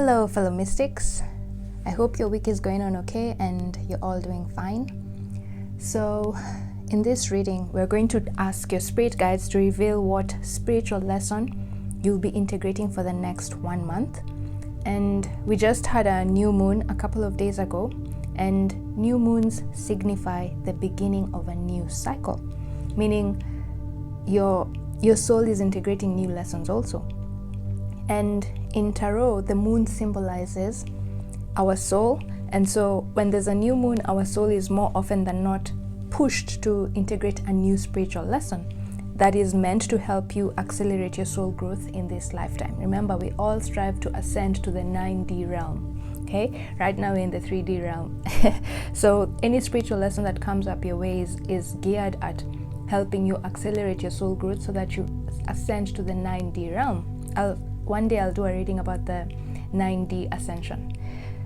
Hello fellow mystics, I hope your week is going on okay and you're all doing fine. So in this reading we're going to ask your spirit guides to reveal what spiritual lesson you'll be integrating for the next 1 month. And we just had a new moon a couple of days ago, and new moons signify the beginning of a new cycle, meaning your soul is integrating new lessons also. And in tarot, the moon symbolizes our soul, and so when there's a new moon, our soul is more often than not pushed to integrate a new spiritual lesson that is meant to help you accelerate your soul growth in this lifetime. Remember, we all strive to ascend to the 9D realm. Okay, right now we're in the 3D realm. So any spiritual lesson that comes up your way is geared at helping you accelerate your soul growth so that you ascend to the 9D realm. One day I'll do a reading about the 9D ascension.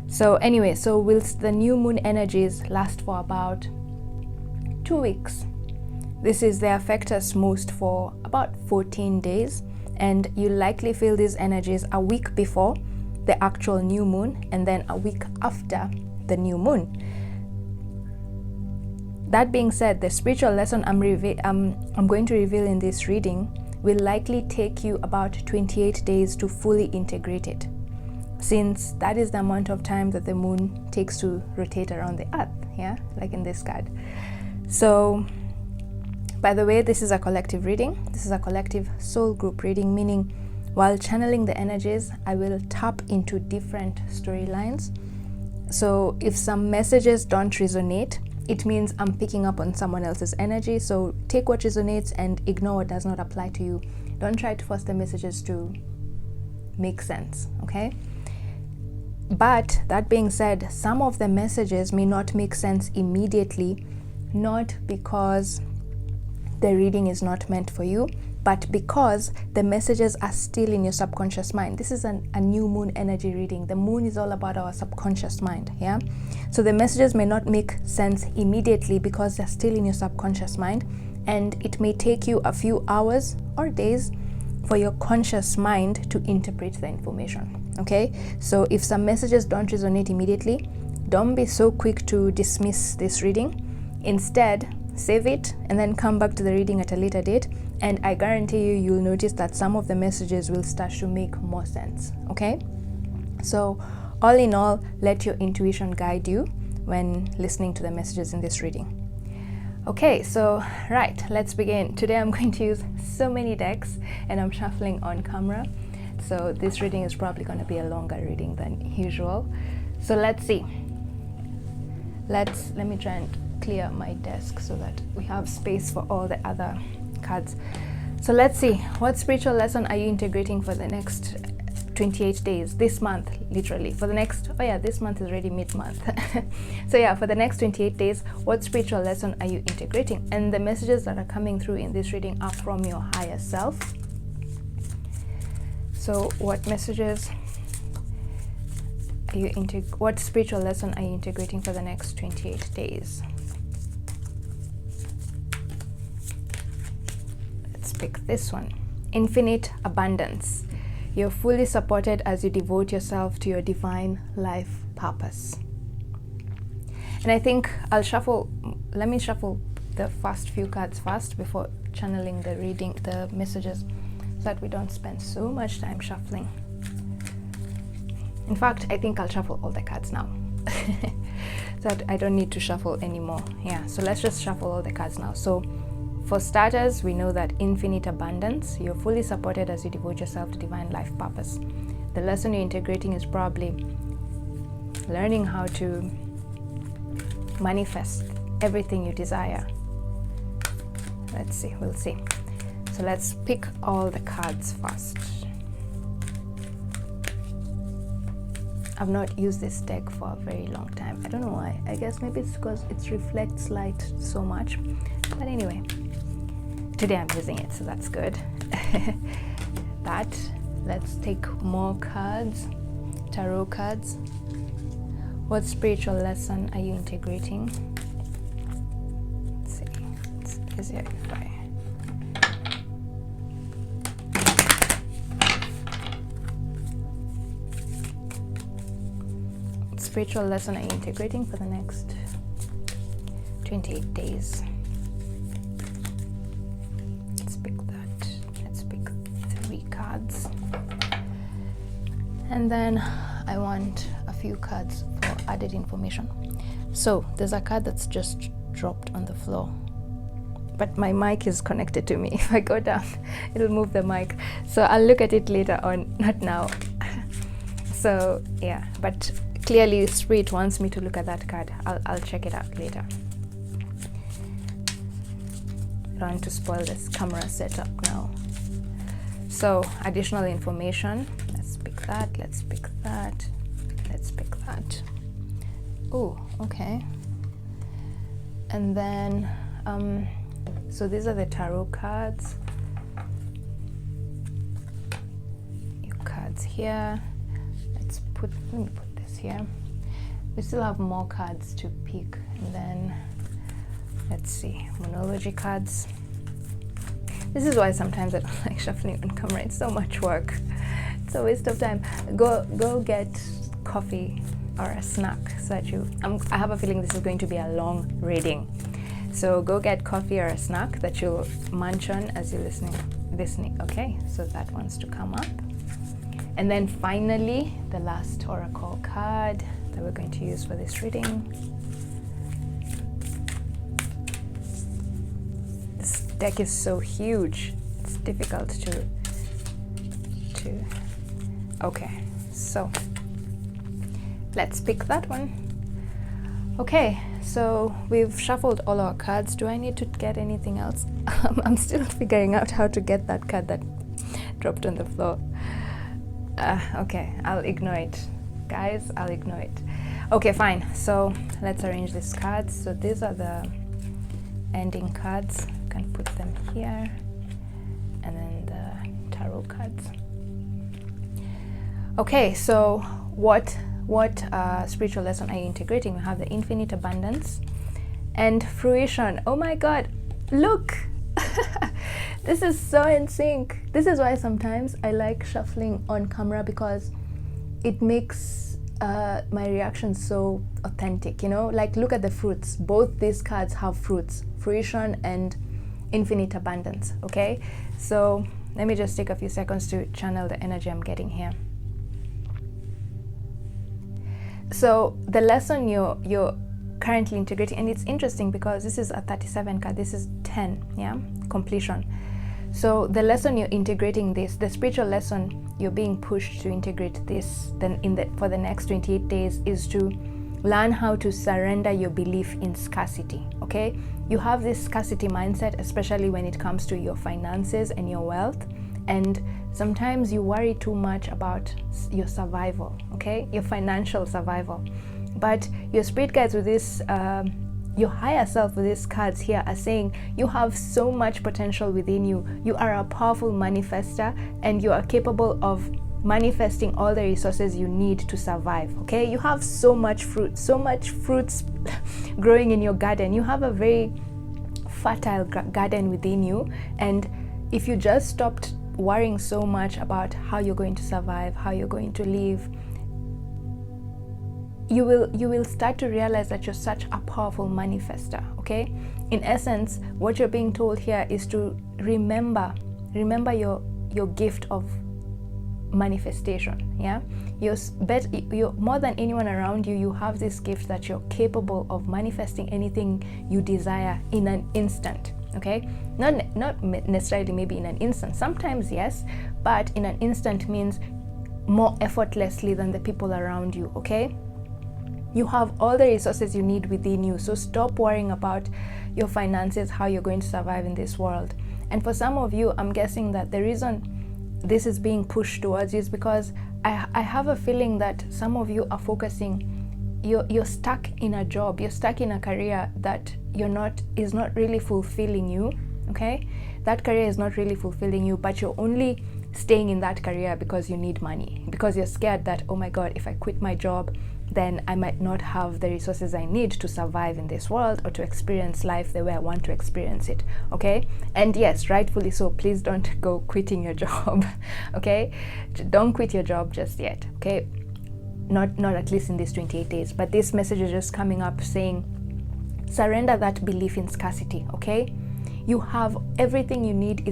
So anyway, so whilst the new moon energies last for about 2 weeks, they affect us most for about 14 days, and you likely feel these energies a week before the actual new moon and then a week after the new moon. That being said, the spiritual lesson I'm going to reveal in this reading will likely take you about 28 days to fully integrate it, since that is the amount of time that the moon takes to rotate around the earth, yeah, like in this card. So, by the way, this is a collective reading. This is a collective soul group reading, meaning while channeling the energies, I will tap into different storylines. So if some messages don't resonate, it means I'm picking up on someone else's energy. So take what resonates and ignore what does not apply to you. Don't try to force the messages to make sense, okay? But that being said, some of the messages may not make sense immediately, not because the reading is not meant for you, but because the messages are still in your subconscious mind. This is a new moon energy reading. The moon is all about our subconscious mind, yeah? So the messages may not make sense immediately because they're still in your subconscious mind, and it may take you a few hours or days for your conscious mind to interpret the information, okay? So if some messages don't resonate immediately, don't be so quick to dismiss this reading. Instead, save it and then come back to the reading at a later date, and I guarantee you'll notice that some of the messages will start to make more sense, okay? So all in all, let your intuition guide you when listening to the messages in this reading. Okay, so right, let's begin. Today I'm going to use so many decks and I'm shuffling on camera, so this reading is probably going to be a longer reading than usual. So let's see. Let me try and clear my desk so that we have space for all the other cards. So let's see, what spiritual lesson are you integrating for the next 28 days, this month, literally for the next, this month is already mid-month. So yeah, for the next 28 days, what spiritual lesson are you integrating? And the messages that are coming through in this reading are from your higher self. So what messages are what spiritual lesson are you integrating for the next 28 days? Pick this one. Infinite abundance. You're fully supported as you devote yourself to your divine life purpose. And I think let me shuffle the first few cards first before channeling the messages, so that we don't spend so much time shuffling. In fact, I think I'll shuffle all the cards now. So that I don't need to shuffle anymore. Yeah, so let's just shuffle all the cards now. So for starters, we know that infinite abundance, you're fully supported as you devote yourself to divine life purpose. The lesson you're integrating is probably learning how to manifest everything you desire. Let's see, we'll see. So let's pick all the cards first. I've not used this deck for a very long time. I don't know why. I guess maybe it's because it reflects light so much. But anyway, today I'm using it, so that's good. Let's take more cards, tarot cards. What spiritual lesson are you integrating? Let's see, it's easier if I spiritual lesson are you integrating for the next 28 days? Let's pick that. Let's pick 3 cards. And then I want a few cards for added information. So there's a card that's just dropped on the floor, but my mic is connected to me. If I go down, it'll move the mic. So I'll look at it later on, not now. So yeah, but clearly Spirit wants me to look at that card. I'll check it out later. I don't want to spoil this camera setup now. So additional information. Let's pick that. Let's pick that. Let's pick that. Oh, okay. And then so these are the tarot cards. Your cards here. Let me put this here. We still have more cards to pick, and then let's see, monology cards. This is why sometimes I don't like shuffling on camera. It's so much work. It's a waste of time. Go get coffee or a snack so that I have a feeling this is going to be a long reading. So go get coffee or a snack that you'll munch on as you're listening. Okay, so that wants to come up. And then finally, the last oracle card that we're going to use for this reading. This deck is so huge, it's difficult to okay, so let's pick that one. Okay, so we've shuffled all our cards. Do I need to get anything else? I'm still figuring out how to get that card that dropped on the floor. Okay, I'll ignore it. Guys, I'll ignore it. Okay, fine. So let's arrange these cards. So these are the ending cards. You can put them here. And then the tarot cards. Okay, so what spiritual lesson are you integrating? We have the infinite abundance and fruition. Oh my God, look! This is so in sync. This is why sometimes I like shuffling on camera, because it makes my reaction so authentic, you know? Like, look at the fruits. Both these cards have fruits, fruition and infinite abundance, okay? So let me just take a few seconds to channel the energy I'm getting here. So the lesson you're currently integrating, and it's interesting because this is a 37 card, this is 10, yeah, completion. So the lesson you're integrating this, the spiritual lesson you're being pushed to integrate this, then for the next 28 days, is to learn how to surrender your belief in scarcity. Okay, you have this scarcity mindset, especially when it comes to your finances and your wealth, and sometimes you worry too much about your survival, okay, your financial survival. But your spirit guides with this, your higher self with these cards here are saying you have so much potential within you. You are a powerful manifester, and you are capable of manifesting all the resources you need to survive. Okay, you have so much fruits growing in your garden. You have a very fertile garden within you, and if you just stopped worrying so much about how you're going to survive, how you're going to live, you will start to realize that you're such a powerful manifester. Okay, in essence, what you're being told here is to remember your gift of manifestation. Yeah, you're more than anyone around you. You have this gift that you're capable of manifesting anything you desire in an instant. Okay, not necessarily maybe in an instant. Sometimes yes, but in an instant means more effortlessly than the people around you. Okay, you have all the resources you need within you. So stop worrying about your finances, how you're going to survive in this world. And for some of you, I'm guessing that the reason this is being pushed towards you is because I have a feeling that some of you are focusing, you're stuck in a job, you're stuck in a career that is not really fulfilling you. Okay, that career is not really fulfilling you, but you're only staying in that career because you need money, because you're scared that, oh my God, if I quit my job, then I might not have the resources I need to survive in this world or to experience life the way I want to experience it. Okay, and yes, rightfully so, please don't go quitting your job. Okay, don't quit your job just yet. Okay, not at least in these 28 days, but this message is just coming up saying, surrender that belief in scarcity, okay? You have everything you need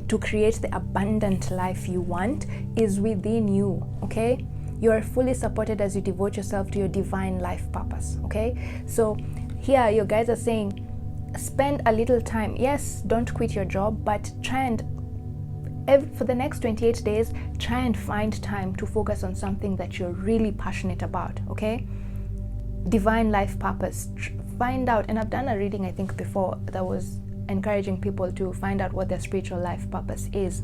to create the abundant life you want is within you, okay? You are fully supported as you devote yourself to your divine life purpose, okay? So here your guys are saying, spend a little time. Yes, don't quit your job, but try and for the next 28 days, try and find time to focus on something that you're really passionate about, okay? Divine life purpose. Find out, and I've done a reading I think before that was encouraging people to find out what their spiritual life purpose is,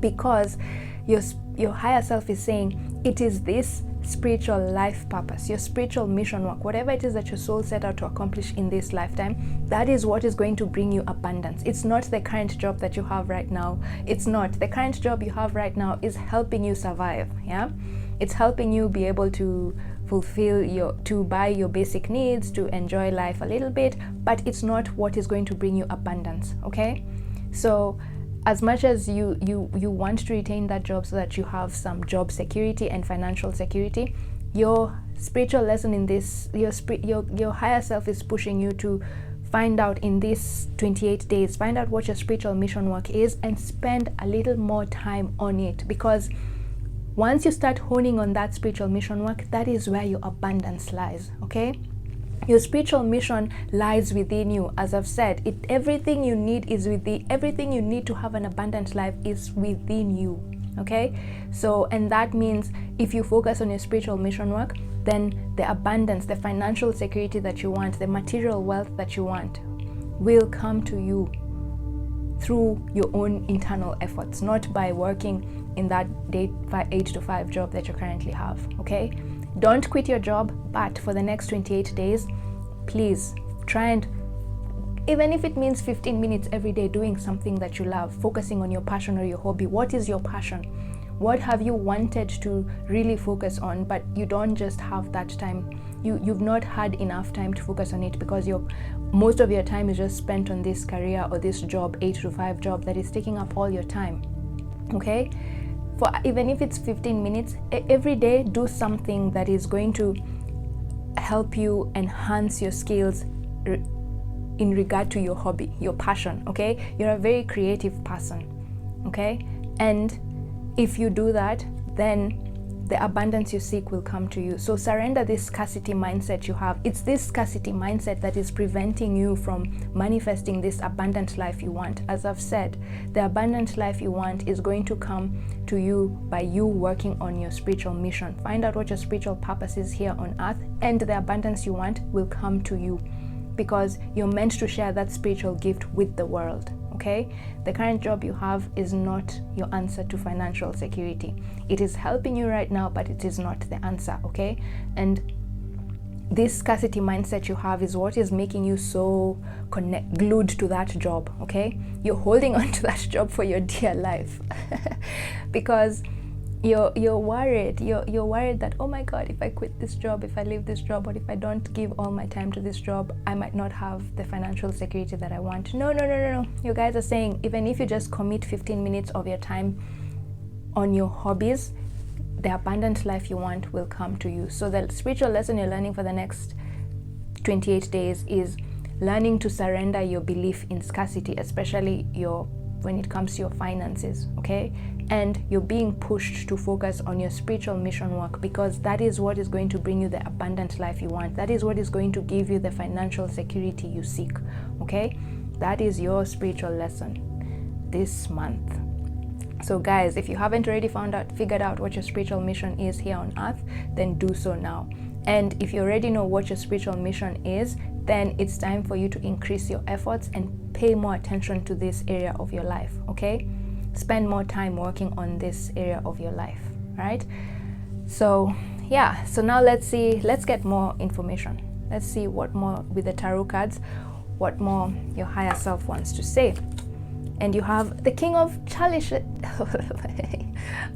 because your higher self is saying it is this spiritual life purpose, your spiritual mission work, whatever it is that your soul set out to accomplish in this lifetime, that is what is going to bring you abundance. It's not the current job that you have right now. It's not. The current job you have right now is helping you survive, yeah? It's helping you be able to to buy your basic needs, to enjoy life a little bit, but it's not what is going to bring you abundance, okay? So as much as you want to retain that job so that you have some job security and financial security, your spiritual lesson in this, your higher self is pushing you to find out in these 28 days, find out what your spiritual mission work is and spend a little more time on it, because once you start honing on that spiritual mission work, that is where your abundance lies, okay? Your spiritual mission lies within you. As I've said, everything you need everything you need to have an abundant life is within you, okay? So, and that means if you focus on your spiritual mission work, then the abundance, the financial security that you want, the material wealth that you want will come to you through your own internal efforts, not by working in that 8 to 5 job that you currently have, okay? Don't quit your job, but for the next 28 days, please try and, even if it means 15 minutes every day doing something that you love, focusing on your passion or your hobby. What is your passion? What have you wanted to really focus on, but you don't just have that time? You've not had enough time to focus on it because most of your time is just spent on this career or this job, 8 to 5 job that is taking up all your time, okay? For even if it's 15 minutes every day, do something that is going to help you enhance your skills in regard to your hobby, your passion, okay? You're a very creative person, okay? And if you do that, then the abundance you seek will come to you. So surrender this scarcity mindset you have. It's this scarcity mindset that is preventing you from manifesting this abundant life you want. As I've said, the abundant life you want is going to come to you by you working on your spiritual mission. Find out what your spiritual purpose is here on earth, and the abundance you want will come to you because you're meant to share that spiritual gift with the world, okay? The current job you have is not your answer to financial security. It is helping you right now, but it is not the answer, okay? And this scarcity mindset you have is what is making you so glued to that job, okay? You're holding on to that job for your dear life because you're worried. You're worried that, oh my God, if I quit this job, if I leave this job, or if I don't give all my time to this job, I might not have the financial security that I want. No. You guys are saying, even if you just commit 15 minutes of your time on your hobbies, the abundant life you want will come to you. So the spiritual lesson you're learning for the next 28 days is learning to surrender your belief in scarcity, especially when it comes to your finances, okay? And you're being pushed to focus on your spiritual mission work because that is what is going to bring you the abundant life you want. That is what is going to give you the financial security you seek, okay? That is your spiritual lesson this month. So guys, if you haven't already figured out what your spiritual mission is here on earth, then do so now. And if you already know what your spiritual mission is, then it's time for you to increase your efforts and pay more attention to this area of your life, okay? Spend more time working on this area of your life, right? So yeah, so now let's get more information. Let's see what more with the tarot cards, what more your higher self wants to say. And you have the King of Chalices.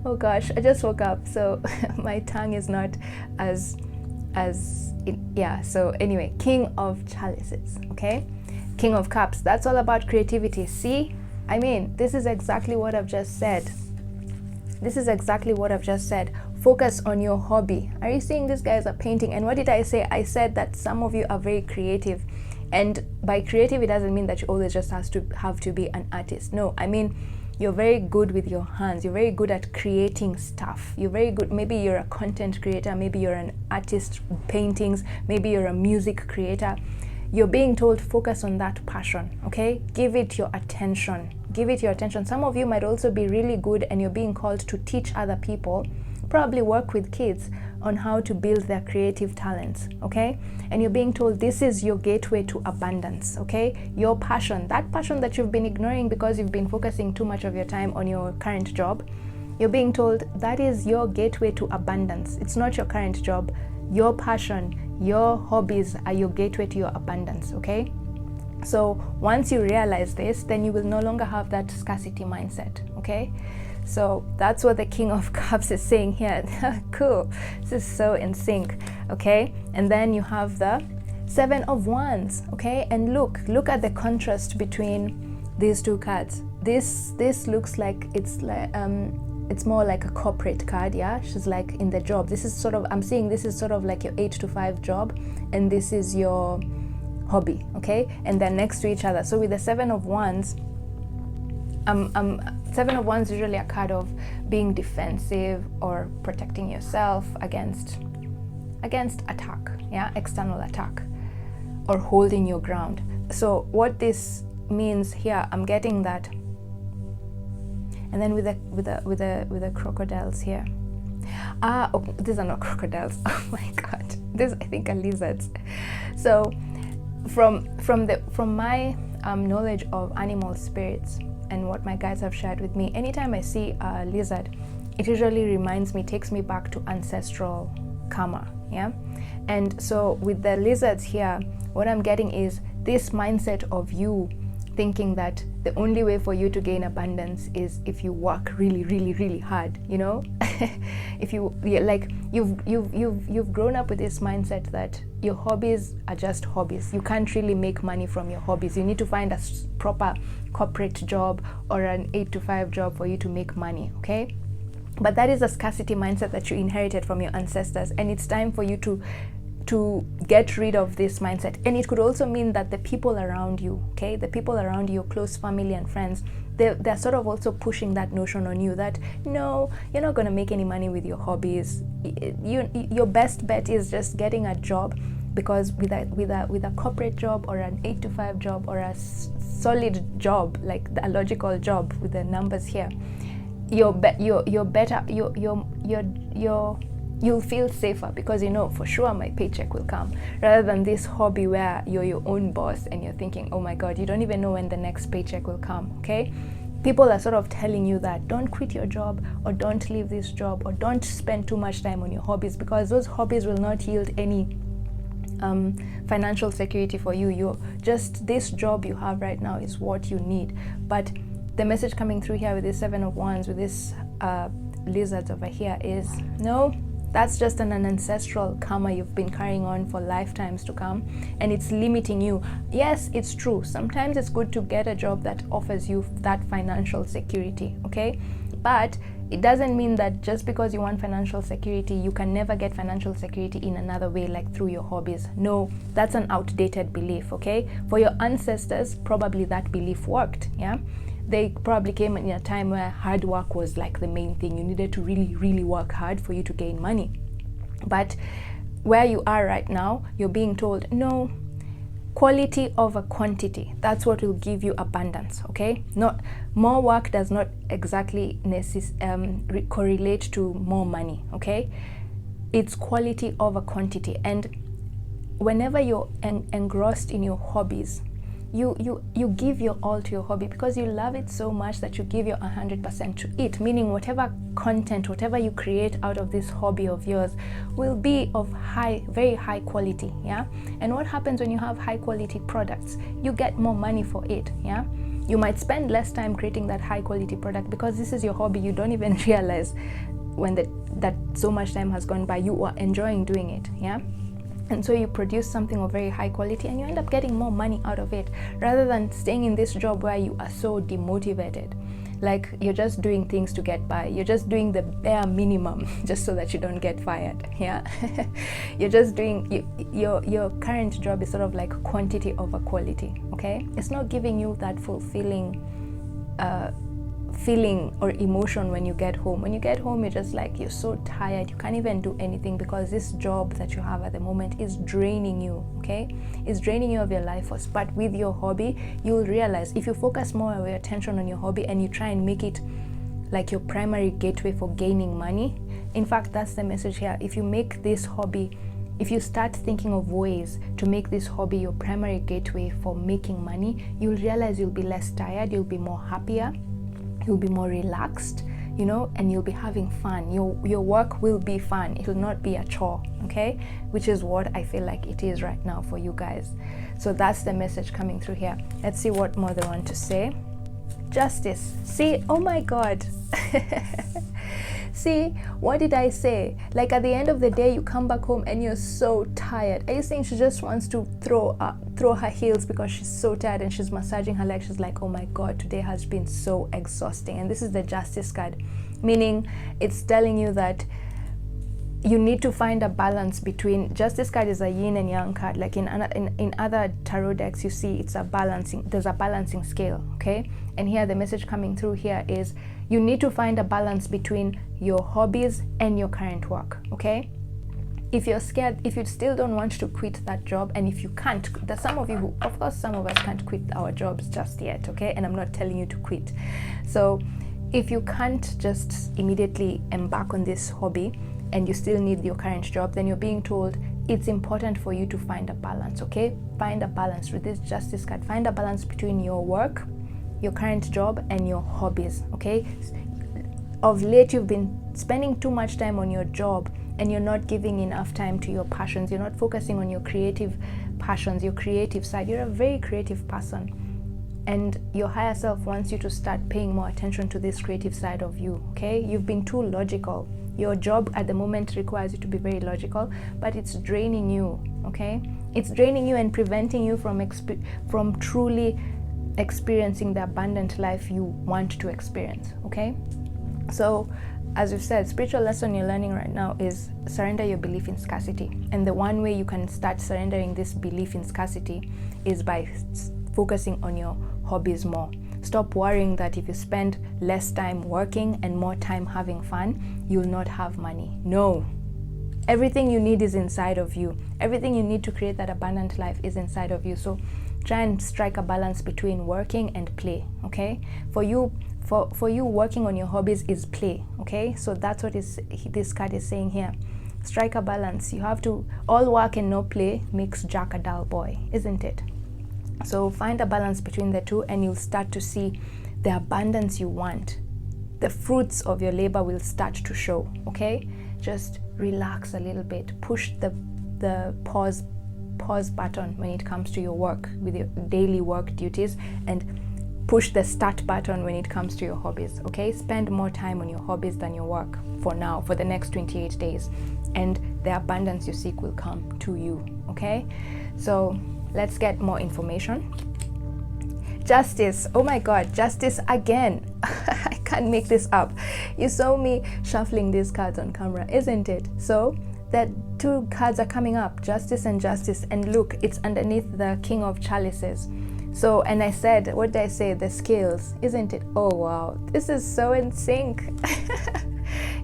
Oh gosh, I just woke up, so my tongue is not so anyway, King of Chalices, okay? King of Cups, that's all about creativity. See, I mean, this is exactly what I've just said. focus on your hobby. Are you seeing these guys are painting? And what did I say? I said that some of you are very creative, and by creative it doesn't mean that you always just have to be an artist. No, I mean you're very good with your hands. You're very good at creating stuff. You're very good. Maybe you're a content creator, maybe you're an artist, paintings, maybe you're a music creator. You're being told focus on that passion, okay? Give it your attention. Give it your attention. Some of you might also be really good and you're being called to teach other people, probably work with kids on how to build their creative talents, okay? And you're being told this is your gateway to abundance, okay? Your passion, that passion that you've been ignoring because you've been focusing too much of your time on your current job, you're being told that is your gateway to abundance. It's not your current job. Your passion, your hobbies are your gateway to your abundance, okay? So once you realize this, then you will no longer have that scarcity mindset, okay? So that's what the King of Cups is saying here. Cool. This is so in sync, okay? And then you have the Seven of Wands, okay? And look at the contrast between these two cards. This looks like it's more like a corporate card, yeah? She's like in the job. This is sort of, I'm seeing this is sort of like your 8 to 5 job, and this is your hobby, okay? And they're next to each other. So with the Seven of Wands, Seven of Wands is usually a card of being defensive or protecting yourself against attack, yeah, external attack, or holding your ground. So what this means here, I'm getting that. And then with the crocodiles here. Oh, these are not crocodiles. Oh my god, these I think are lizards. So from my knowledge of animal spirits and what my guides have shared with me, anytime I see a lizard, it usually reminds me, takes me back to ancestral karma, yeah? And so with the lizards here, what I'm getting is this mindset of you thinking that the only way for you to gain abundance is if you work really, really, really hard, you know? If you've grown up with this mindset that your hobbies are just hobbies. You can't really make money from your hobbies. You need to find a proper corporate job or an 8 to 5 job for you to make money, okay? But that is a scarcity mindset that you inherited from your ancestors, and it's time for you to get rid of this mindset. And it could also mean that the people around you, okay, the people around you, your close family and friends, they're sort of also pushing that notion on you that no, you're not going to make any money with your hobbies. Your best bet is just getting a job, because with a corporate job or an 8 to 5 job or a solid job, like a logical job with the numbers here, you'll feel safer, because you know for sure my paycheck will come, rather than this hobby where you're your own boss and you're thinking, oh my god, you don't even know when the next paycheck will come, okay? People are sort of telling you that don't quit your job, or don't leave this job, or don't spend too much time on your hobbies, because those hobbies will not yield any financial security for you. You're just, this job you have right now is what you need. But the message coming through here with this Seven of Wands, with this lizards over here, is no, that's just an ancestral karma you've been carrying on for lifetimes to come, and it's limiting you. Yes, it's true. Sometimes it's good to get a job that offers you that financial security, okay? But it doesn't mean that just because you want financial security, you can never get financial security in another way, like through your hobbies. No, that's an outdated belief, okay? For your ancestors, probably that belief worked, yeah? They probably came in a time where hard work was like the main thing. You needed to really, really work hard for you to gain money. But where you are right now, you're being told, no, quality over quantity. That's what will give you abundance, okay? Not more work does not exactly correlate to more money, okay? It's quality over quantity. And whenever you're engrossed in your hobbies, you give your all to your hobby, because you love it so much that you give your 100% to it, meaning whatever content, whatever you create out of this hobby of yours will be of very high quality, yeah? And what happens when you have high quality products? You get more money for it, yeah? You might spend less time creating that high quality product, because this is your hobby. You don't even realize when that so much time has gone by. You are enjoying doing it, yeah? And so you produce something of very high quality, and you end up getting more money out of it, rather than staying in this job where you are so demotivated. Like you're just doing things to get by. You're just doing the bare minimum just so that you don't get fired. Yeah. You're just doing your current job is sort of like quantity over quality. Okay, it's not giving you that fulfilling feeling or emotion when you get home. When you get home, you're just like, you're so tired, you can't even do anything because this job that you have at the moment is draining you. Okay, it's draining you of your life force. But with your hobby, you'll realize if you focus more of your attention on your hobby and you try and make it like your primary gateway for gaining money. In fact, that's the message here. If you make this hobby, if you start thinking of ways to make this hobby your primary gateway for making money, you'll realize you'll be less tired, you'll be more happier, you'll be more relaxed, you know, and you'll be having fun. Your work will be fun. It will not be a chore, okay? Which is what I feel like it is right now for you guys. So that's the message coming through here. Let's see what more they want to say. Justice. See, oh my God. See, what did I say? Like at the end of the day, you come back home and you're so tired. Are you saying she just wants to throw her heels because she's so tired and she's massaging her legs? She's like, oh my God, today has been so exhausting. And this is the Justice card, meaning it's telling you that you need to find a balance between. Justice card is a yin and yang card. Like in other tarot decks, you see it's a balancing. There's a balancing scale, okay? And here the message coming through here is you need to find a balance between your hobbies and your current work, okay? If you're scared, if you still don't want to quit that job, and if you can't, there's some of you who, of course, some of us can't quit our jobs just yet, okay? And I'm not telling you to quit. So if you can't just immediately embark on this hobby and you still need your current job, then you're being told it's important for you to find a balance, okay? Find a balance with this Justice card. Find a balance between your work, your current job, and your hobbies, okay? Of late, you've been spending too much time on your job and you're not giving enough time to your passions. You're not focusing on your creative passions, your creative side. You're a very creative person, and your higher self wants you to start paying more attention to this creative side of you, okay? You've been too logical. Your job at the moment requires you to be very logical, but it's draining you, okay? It's draining you and preventing you from truly experiencing the abundant life you want to experience, okay? So, as we've said, spiritual lesson you're learning right now is surrender your belief in scarcity. And the one way you can start surrendering this belief in scarcity is by focusing on your hobbies more. Stop worrying that if you spend less time working and more time having fun, you'll not have money. No. Everything you need is inside of you. Everything you need to create that abundant life is inside of you. So try and strike a balance between working and play, okay? For you, working on your hobbies is play, okay? So that's what this card is saying here. Strike a balance. You have to, all work and no play makes Jack a dull boy, isn't it? So find a balance between the two and you'll start to see the abundance you want. The fruits of your labor will start to show, okay? Just relax a little bit. Push the pause button when it comes to your work with your daily work duties, and push the start button when it comes to your hobbies, okay? Spend more time on your hobbies than your work for now, for the next 28 days, and the abundance you seek will come to you, okay? So let's get more information. Justice. Oh my God, Justice again. I can't make this up. You saw me shuffling these cards on camera, isn't it? So the two cards are coming up, Justice and Justice, and look, it's underneath the King of Chalices. So, and I said, what did I say? The scales, isn't it? Oh wow, this is so in sync.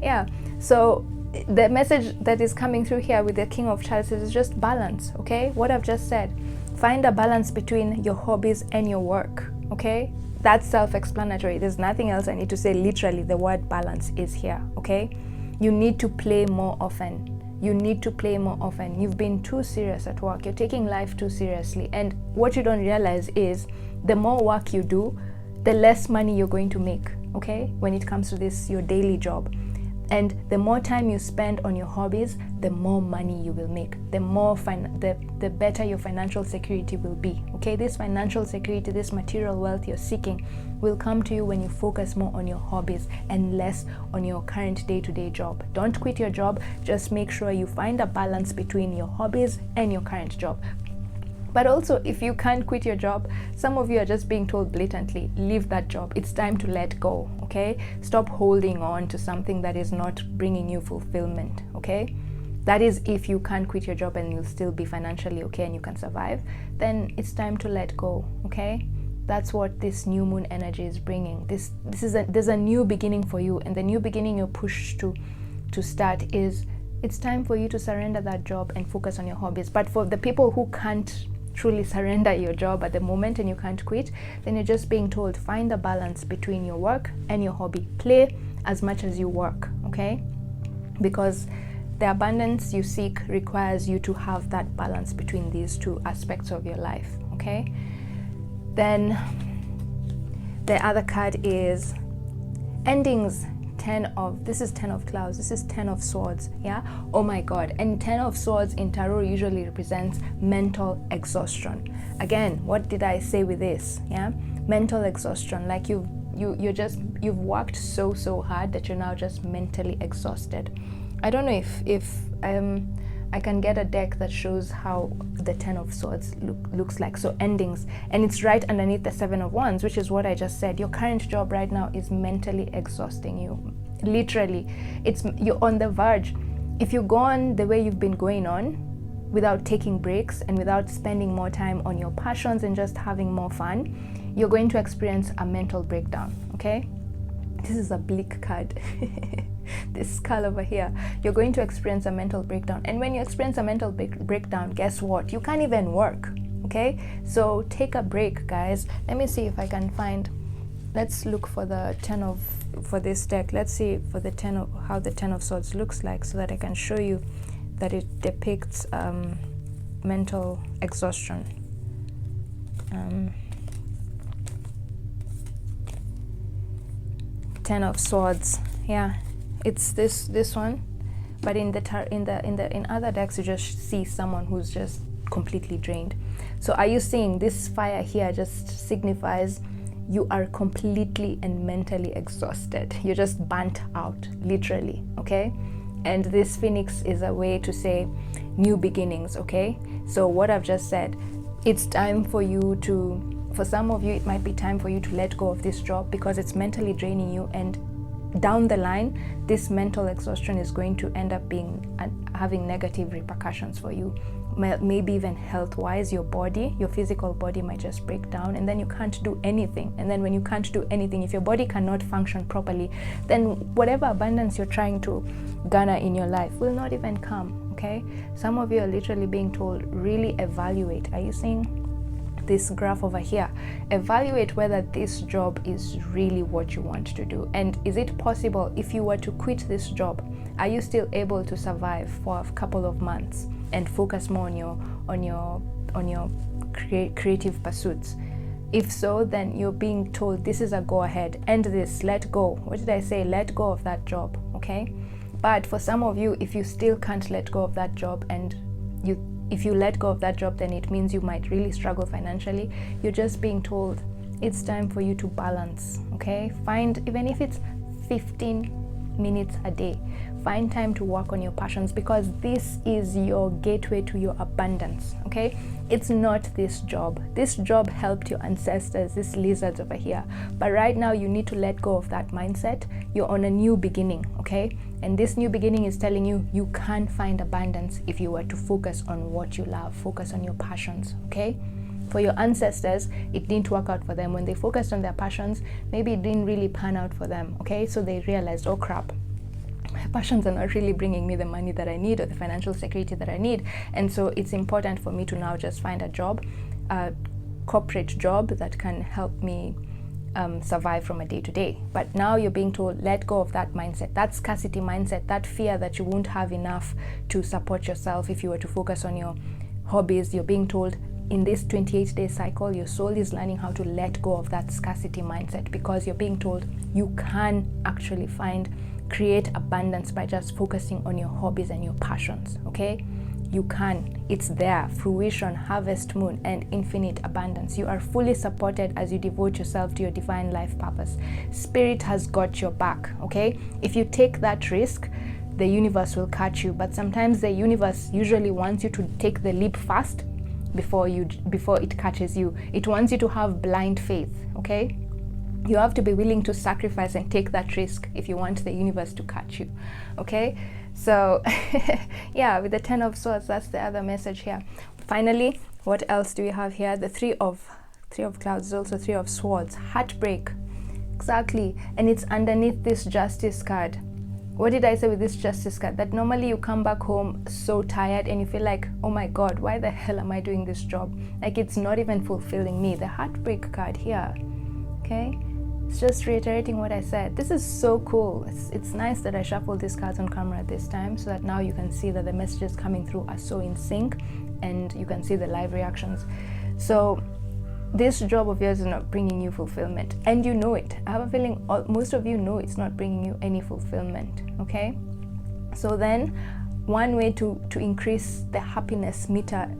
Yeah, so the message that is coming through here with the King of Chalices is just balance, okay? What I've just said. Find a balance between your hobbies and your work, okay? That's self-explanatory. There's nothing else I need to say. Literally, the word balance is here, okay? You need to play more often. You need to play more often. You've been too serious at work. You're taking life too seriously. And what you don't realize is the more work you do, the less money you're going to make, okay? When it comes to this, your daily job. And the more time you spend on your hobbies, the more money you will make. The better your financial security will be. Okay, this financial security, this material wealth you're seeking will come to you when you focus more on your hobbies and less on your current day-to-day job. Don't quit your job. Just make sure you find a balance between your hobbies and your current job. But also, if you can't quit your job, some of you are just being told blatantly, leave that job. It's time to let go, okay? Stop holding on to something that is not bringing you fulfillment, okay? That is if you can't quit your job and you'll still be financially okay and you can survive, then it's time to let go, okay? That's what this new moon energy is bringing. There's a new beginning for you, and the new beginning you're pushed to start is, it's time for you to surrender that job and focus on your hobbies. But for the people who can't truly surrender your job at the moment and you can't quit, then you're just being told, find a balance between your work and your hobby. Play as much as you work, okay? Because the abundance you seek requires you to have that balance between these two aspects of your life, okay? Then the other card is endings. This is 10 of clouds, this is 10 of swords, yeah? Oh my God. And 10 of swords in tarot usually represents mental exhaustion. Again, what did I say with this? Yeah, mental exhaustion, like you've worked so hard that you're now just mentally exhausted. I don't know if I can get a deck that shows how the 10 of swords looks like. So endings, and it's right underneath the 7 of wands, which is what I just said. Your current job right now is mentally exhausting you. Literally, you're on the verge. If you go on the way you've been going on without taking breaks and without spending more time on your passions and just having more fun, you're going to experience a mental breakdown, okay? This is a bleak card. This skull over here, you're going to experience a mental breakdown. And when you experience a mental breakdown, guess what? You can't even work, okay? So take a break, guys. Let me see if I can find, let's look for the 10 of, for this deck. Let's see for the 10 of, how the 10 of swords looks like, so that I can show you that it depicts mental exhaustion. 10 of swords, yeah, it's this one, but in other decks you just see someone who's just completely drained. So are you seeing this fire here just signifies you are completely and mentally exhausted. You're just burnt out, literally, okay? And this phoenix is a way to say new beginnings, okay? So what I've just said, it's time for you to, for some of you, it might be time for you to let go of this job because it's mentally draining you, and down the line, this mental exhaustion is going to end up having negative repercussions for you. Maybe even health-wise, your body, your physical body might just break down, and then you can't do anything. And then when you can't do anything, if your body cannot function properly, then whatever abundance you're trying to garner in your life will not even come, okay? Some of you are literally being told, really evaluate. Are you seeing this graph over here? Evaluate whether this job is really what you want to do, and is it possible, if you were to quit this job, are you still able to survive for a couple of months and focus more on your creative pursuits? If so, then you're being told this is a go ahead, end this, let go. What did I say? Let go of that job, okay? But for some of you, if you still can't let go of that job, and if you let go of that job, then it means you might really struggle financially. You're just being told it's time for you to balance, okay? Find, even if it's 15 minutes a day, find time to work on your passions, because this is your gateway to your abundance, okay? It's not this job. This job helped your ancestors, these lizards over here, but right now you need to let go of that mindset. You're on a new beginning, okay? And this new beginning is telling you you can find abundance if you were to focus on what you love, focus on your passions, okay? For your ancestors, it didn't work out for them. When they focused on their passions, maybe it didn't really pan out for them, okay? So they realized, oh crap, my passions are not really bringing me the money that I need or the financial security that I need. And so it's important for me to now just find a job, a corporate job that can help me survive from a day to day. But now you're being told, let go of that mindset, that scarcity mindset, that fear that you won't have enough to support yourself if you were to focus on your hobbies. You're being told, in this 28-day cycle, your soul is learning how to let go of that scarcity mindset, because you're being told you can actually create abundance by just focusing on your hobbies and your passions, okay? You can. It's there. Fruition, harvest moon, and infinite abundance. You are fully supported as you devote yourself to your divine life purpose. Spirit has got your back, okay? If you take that risk, the universe will catch you. But sometimes the universe usually wants you to take the leap fast before it catches you. It wants you to have blind faith, okay? You have to be willing to sacrifice and take that risk if you want the universe to catch you, okay? So yeah, with the 10 of Swords, that's the other message here. Finally, what else do we have here? The three of Clouds is also 3 of Swords. Heartbreak, exactly. And it's underneath this Justice card. What did I say with this Justice card? That normally you come back home so tired and you feel like, oh my God, why the hell am I doing this job? Like, it's not even fulfilling me. The Heartbreak card here, okay? It's just reiterating what I said. This is so cool. It's nice that I shuffled these cards on camera this time, so that now you can see that the messages coming through are so in sync and you can see the live reactions. So this job of yours is not bringing you fulfillment, and you know it. I have a feeling most of you know it's not bringing you any fulfillment, okay? So then one way to increase the happiness meter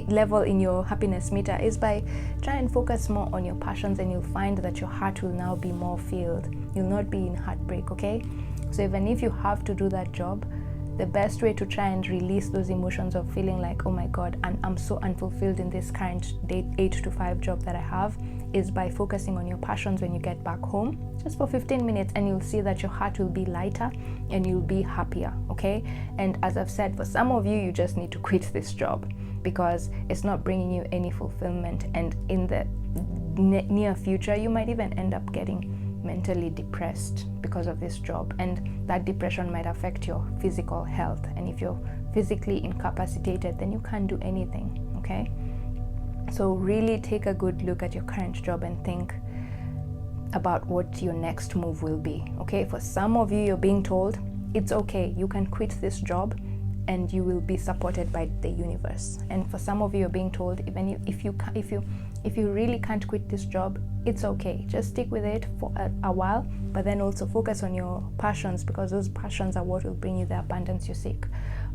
level in your happiness meter is by trying and focus more on your passions, and you'll find that your heart will now be more filled. You'll not be in heartbreak, okay? So even if you have to do that job, the best way to try and release those emotions of feeling like, oh my God, and I'm so unfulfilled in this current 8 to 5 job that I have, is by focusing on your passions when you get back home, just for 15 minutes, and you'll see that your heart will be lighter and you'll be happier, okay? And as I've said, for some of you, you just need to quit this job because it's not bringing you any fulfillment, and in the near future, you might even end up getting mentally depressed because of this job, and that depression might affect your physical health, and if you're physically incapacitated, then you can't do anything, okay? So really take a good look at your current job and think about what your next move will be, okay? For some of you, you're being told it's okay, you can quit this job and you will be supported by the universe. And for some of you, you're being told even if you really can't quit this job, it's okay, just stick with it for a while, but then also focus on your passions, because those passions are what will bring you the abundance you seek,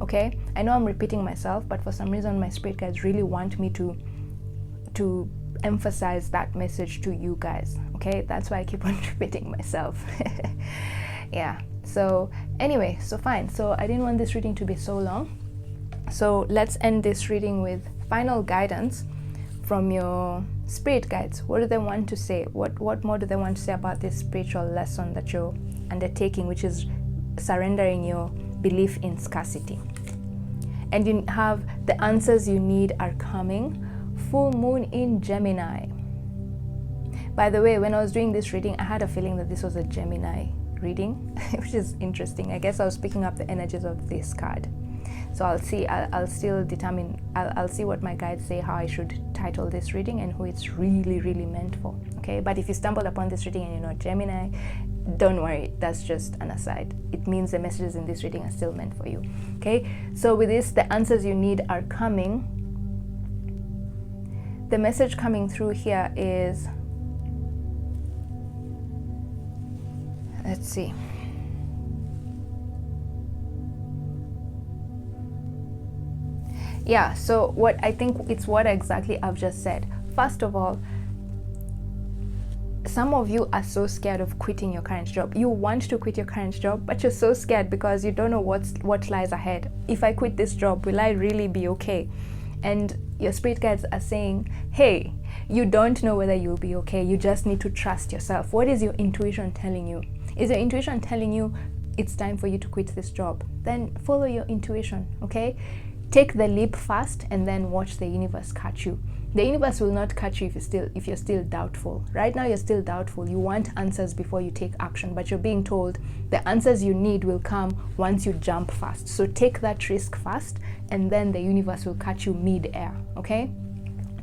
okay? I know I'm repeating myself, but for some reason my spirit guides really want me to emphasize that message to you guys, okay? That's why I keep on repeating myself. Yeah, so anyway, so fine. So I didn't want this reading to be so long, so let's end this reading with final guidance from your spirit guides. What do they want to say? What more do they want to say about this spiritual lesson that you're undertaking, which is surrendering your belief in scarcity? And you have the answers you need are coming. Full moon in Gemini. By the way, when I was doing this reading, I had a feeling that this was a Gemini reading, which is interesting. I guess I was picking up the energies of this card. So I'll see, I'll still determine, I'll see what my guides say, how I should title this reading and who it's really, really meant for, okay? But if you stumbled upon this reading and you're not Gemini, don't worry, that's just an aside. It means the messages in this reading are still meant for you, okay? So with this, the answers you need are coming. The message coming through here is, let's see. Yeah, so what I think it's what exactly I've just said. First of all, some of you are so scared of quitting your current job. You want to quit your current job, but you're so scared because you don't know what lies ahead. If I quit this job, will I really be okay? And your spirit guides are saying, hey, you don't know whether you'll be okay. You just need to trust yourself. What is your intuition telling you? Is your intuition telling you it's time for you to quit this job? Then follow your intuition, okay? Take the leap fast and then watch the universe catch you. The universe will not catch you if you're still doubtful. Right now you're still doubtful. You want answers before you take action, but you're being told the answers you need will come once you jump fast. So take that risk fast and then the universe will catch you mid-air, okay?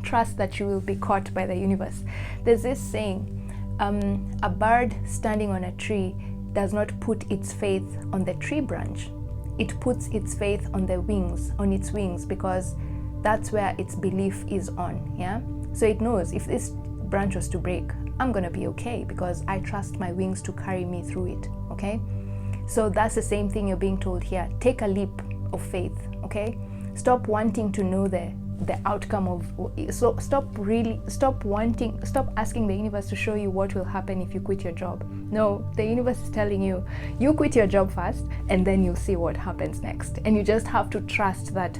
Trust that you will be caught by the universe. There's this saying, a bird standing on a tree does not put its faith on the tree branch. It puts its faith on its wings, because that's where its belief is on, yeah? So it knows if this branch was to break, I'm gonna be okay because I trust my wings to carry me through it, okay? So that's the same thing you're being told here. Take a leap of faith, okay? Stop wanting to know the outcome of, so stop asking the universe to show you what will happen if you quit your job. No, the universe is telling you, you quit your job first and then you'll see what happens next. And you just have to trust that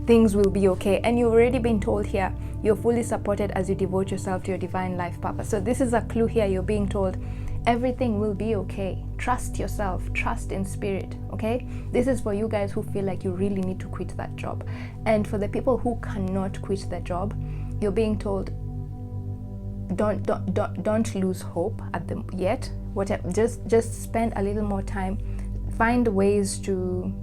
things will be okay. And you've already been told here, you're fully supported as you devote yourself to your divine life purpose. So this is a clue here. You're being told everything will be okay. Trust yourself, trust in spirit, okay? This is for you guys who feel like you really need to quit that job. And for the people who cannot quit the job, you're being told don't lose hope at the yet. Whatever, just spend a little more time. Find ways to,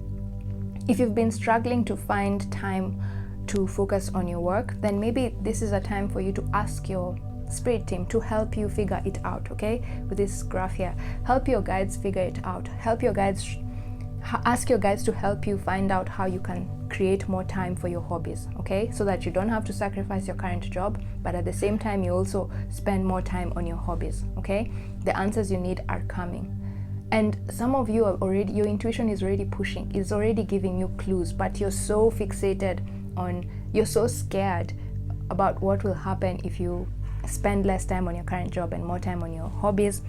if you've been struggling to find time to focus on your work, then maybe this is a time for you to ask your spirit team to help you figure it out, okay? With this graph here, help your guides figure it out. Help your guides, ask your guides to help you find out how you can create more time for your hobbies, okay? So that you don't have to sacrifice your current job, but at the same time you also spend more time on your hobbies, okay? The answers you need are coming. And some of you are already, your intuition is already pushing, is already giving you clues, but you're so fixated on, you're so scared about what will happen if you spend less time on your current job and more time on your hobbies,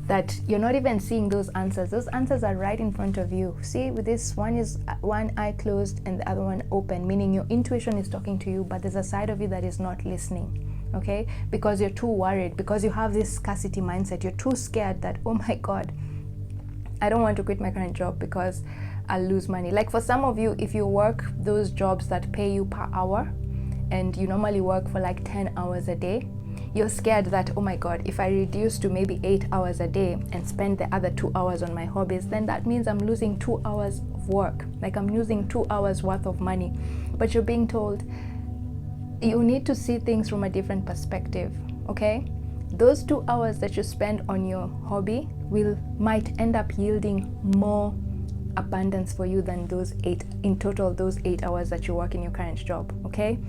that you're not even seeing those answers. Those answers are right in front of you. See, with this one is one eye closed and the other one open, meaning your intuition is talking to you, but there's a side of you that is not listening, okay? Because you're too worried, because you have this scarcity mindset. You're too scared that, oh my God, I don't want to quit my current job because I'll lose money. Like for some of you, if you work those jobs that pay you per hour and you normally work for like 10 hours a day, you're scared that, oh my God, if I reduce to maybe 8 hours a day and spend the other 2 hours on my hobbies, then that means I'm losing 2 hours of work. Like I'm losing 2 hours worth of money. But you're being told you need to see things from a different perspective, okay? Those 2 hours that you spend on your hobby might end up yielding more abundance for you than those 8 hours that you work in your current job, okay?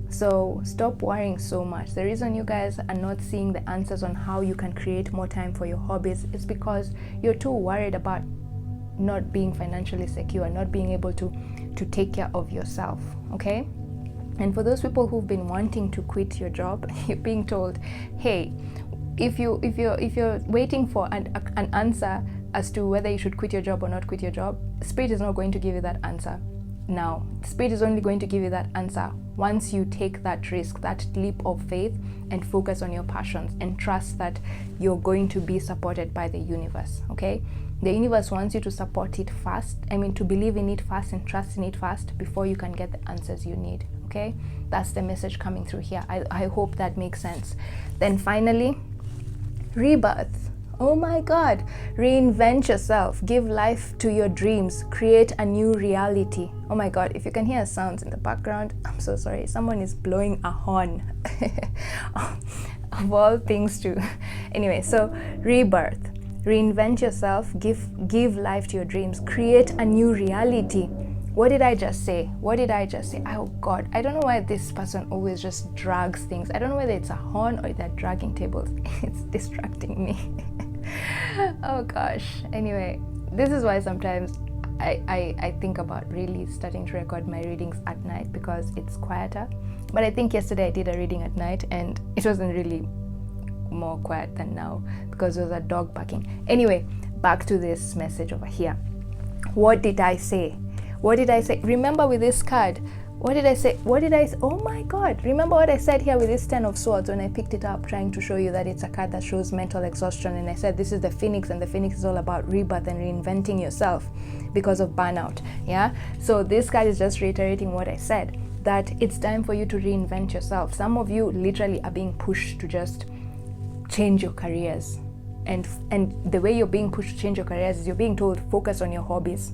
So stop worrying so much. The reason you guys are not seeing the answers on how you can create more time for your hobbies is because you're too worried about not being financially secure, not being able to take care of yourself, okay? And for those people who've been wanting to quit your job, you're being told, hey, if you're waiting for an answer as to whether you should quit your job or not quit your job, Spirit is not going to give you that answer now. Spirit is only going to give you that answer once you take that risk, that leap of faith, and focus on your passions and trust that you're going to be supported by the universe, okay? The universe wants you to support it fast, to believe in it fast and trust in it fast before you can get the answers you need, okay? That's the message coming through here. I hope that makes sense. Then finally, rebirth. Oh my God, reinvent yourself, give life to your dreams, create a new reality. Oh my God, if you can hear sounds in the background, I'm so sorry, someone is blowing a horn. Of all things to, anyway, so rebirth, reinvent yourself, give life to your dreams, create a new reality. What did I just say? Oh God, I don't know why this person always just drags things. I don't know whether it's a horn or they're dragging tables. It's distracting me. Oh gosh. Anyway, this is why sometimes I think about really starting to record my readings at night because it's quieter. But I think yesterday I did a reading at night and it wasn't really more quiet than now because there was a dog barking. Anyway, back to this message over here. What did I say? Remember with this card, what did I say? Oh my God, remember what I said here with this 10 of Swords when I picked it up, trying to show you that it's a card that shows mental exhaustion, and I said this is the Phoenix, and the Phoenix is all about rebirth and reinventing yourself because of burnout, yeah? So this card is just reiterating what I said, that it's time for you to reinvent yourself. Some of you literally are being pushed to just change your careers, and the way you're being pushed to change your careers is you're being told focus on your hobbies.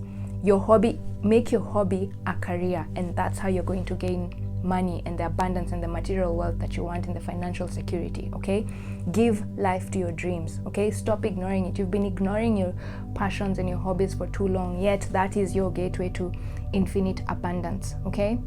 Make your hobby a career, and that's how you're going to gain money and the abundance and the material wealth that you want in the financial security, okay? Give life to your dreams, okay? Stop ignoring it. You've been ignoring your passions and your hobbies for too long, yet that is your gateway to infinite abundance, okay?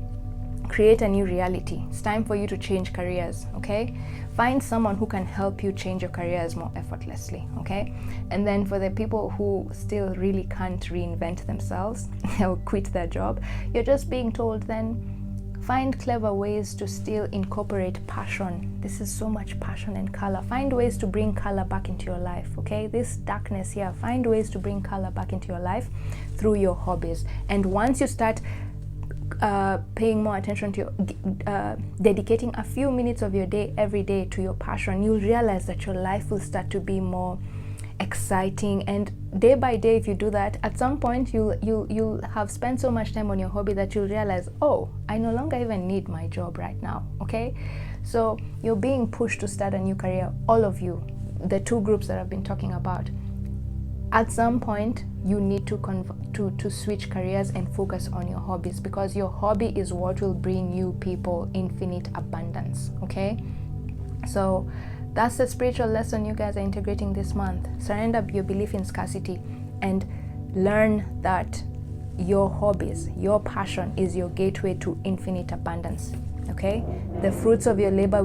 Create a new reality. It's time for you to change careers, okay? Find someone who can help you change your careers more effortlessly, okay? And then for the people who still really can't reinvent themselves or quit their job, you're just being told then find clever ways to still incorporate passion. This is so much passion and color. Find ways to bring color back into your life, okay? This darkness here, find ways to bring color back into your life through your hobbies. And once you start paying more attention to your dedicating a few minutes of your day every day to your passion, you'll realize that your life will start to be more exciting. And day by day, if you do that, at some point you'll have spent so much time on your hobby that you'll realize, oh, I no longer even need my job right now. Okay, so you're being pushed to start a new career, all of you, the two groups that I've been talking about. At some point you need to switch careers and focus on your hobbies, because your hobby is what will bring you people infinite abundance. Okay, so that's the spiritual lesson you guys are integrating this month. Surrender your belief in scarcity and learn that your hobbies, your passion is your gateway to infinite abundance. Okay, the fruits of your labor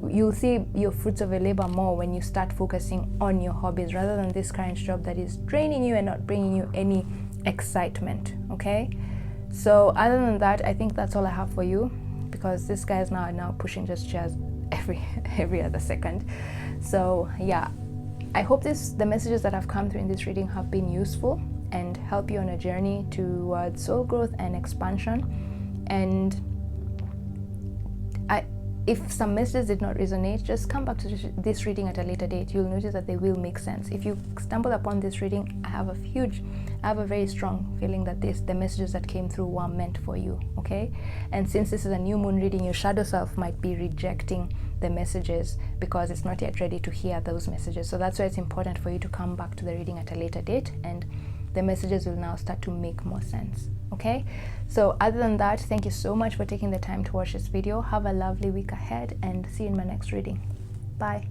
you'll see your fruits of your labor more when you start focusing on your hobbies rather than this current job that is draining you and not bringing you any excitement. Okay, so other than that, I think that's all I have for you, because this guy is now pushing just chairs every other second. So yeah, I hope the messages that have come through in this reading have been useful and help you on a journey towards soul growth and expansion. And if some messages did not resonate, just come back to this reading at a later date. You'll notice that they will make sense. If you stumble upon this reading, I have a very strong feeling that the messages that came through were meant for you. Okay, and since this is a new moon reading, your shadow self might be rejecting the messages because it's not yet ready to hear those messages. So that's why it's important for you to come back to the reading at a later date, and the messages will now start to make more sense. Okay, so other than that, thank you so much for taking the time to watch this video. Have a lovely week ahead and see you in my next reading. Bye.